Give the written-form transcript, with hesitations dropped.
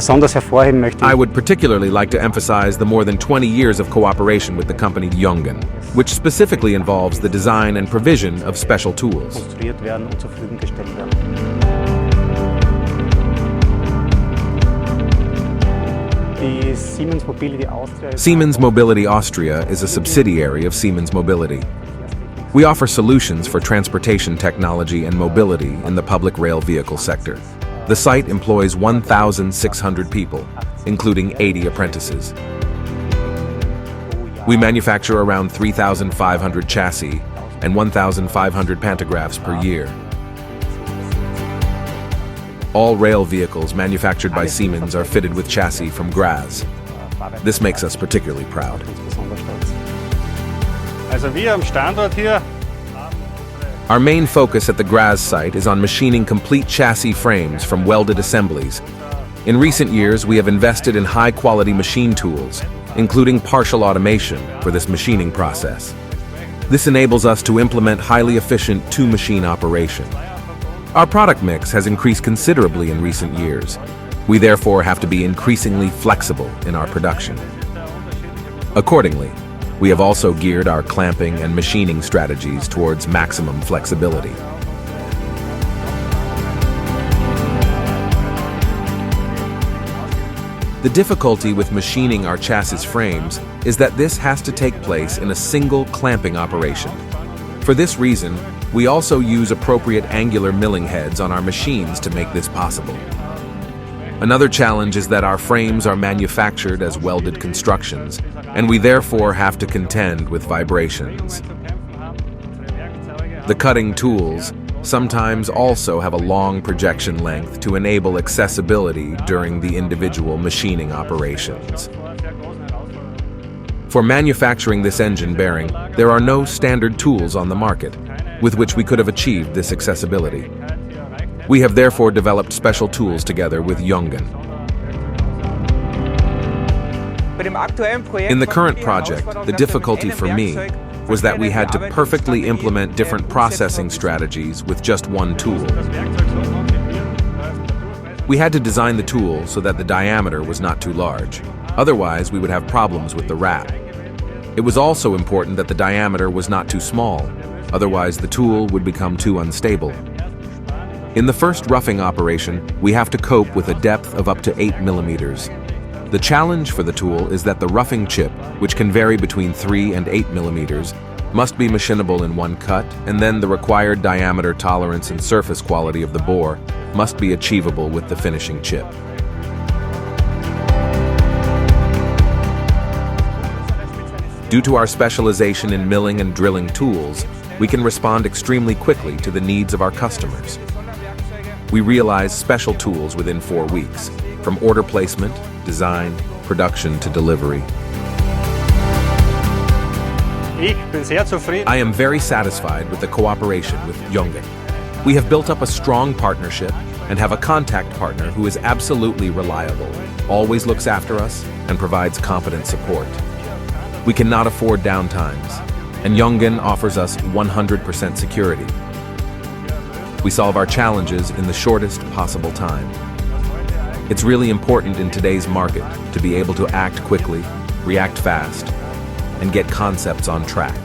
besonders hervorheben möchte. I would particularly like to emphasize the more than 20 years of cooperation with the company Jongen, which specifically involves the design and provision of special tools. Konstruiert werden und zur Verfügung gestellt werden. Die Siemens Mobility Austria. Siemens Mobility Austria is a subsidiary of Siemens Mobility. We offer solutions for transportation technology and mobility in the public rail vehicle sector. The site employs 1,600 people, including 80 apprentices. We manufacture around 3,500 chassis and 1,500 pantographs per year. All rail vehicles manufactured by Siemens are fitted with chassis from Graz. This makes us particularly proud. Also wir am Standort hier. Our main focus at the Graz site is on machining complete chassis frames from welded assemblies. In recent years, we have invested in high-quality machine tools, including partial automation for this machining process. This enables us to implement highly efficient two-machine operation. Our product mix has increased considerably in recent years. We therefore have to be increasingly flexible in our production. Accordingly, we have also geared our clamping and machining strategies towards maximum flexibility. The difficulty with machining our chassis frames is that this has to take place in a single clamping operation. For this reason, we also use appropriate angular milling heads on our machines to make this possible. Another challenge is that our frames are manufactured as welded constructions, and we therefore have to contend with vibrations. The cutting tools sometimes also have a long projection length to enable accessibility during the individual machining operations. For manufacturing this engine bearing, there are no standard tools on the market with which we could have achieved this accessibility. We have therefore developed special tools together with Jongen. In the current project, the difficulty for me was that we had to perfectly implement different processing strategies with just one tool. We had to design the tool so that the diameter was not too large. Otherwise, we would have problems with the wrap. It was also important that the diameter was not too small. Otherwise, the tool would become too unstable. In the first roughing operation, we have to cope with a depth of up to 8 millimeters. The challenge for the tool is that the roughing chip, which can vary between 3 and 8 millimeters, must be machinable in one cut, and then the required diameter tolerance and surface quality of the bore must be achievable with the finishing chip. Due to our specialization in milling and drilling tools, we can respond extremely quickly to the needs of our customers. We realize special tools within 4 weeks, from order placement, design, production to delivery. I am very satisfied with the cooperation with Jongen. We have built up a strong partnership and have a contact partner who is absolutely reliable, always looks after us, and provides competent support. We cannot afford downtimes, and Jongen offers us 100% security. We solve our challenges in the shortest possible time. It's really important in today's market to be able to act quickly, react fast, and get concepts on track.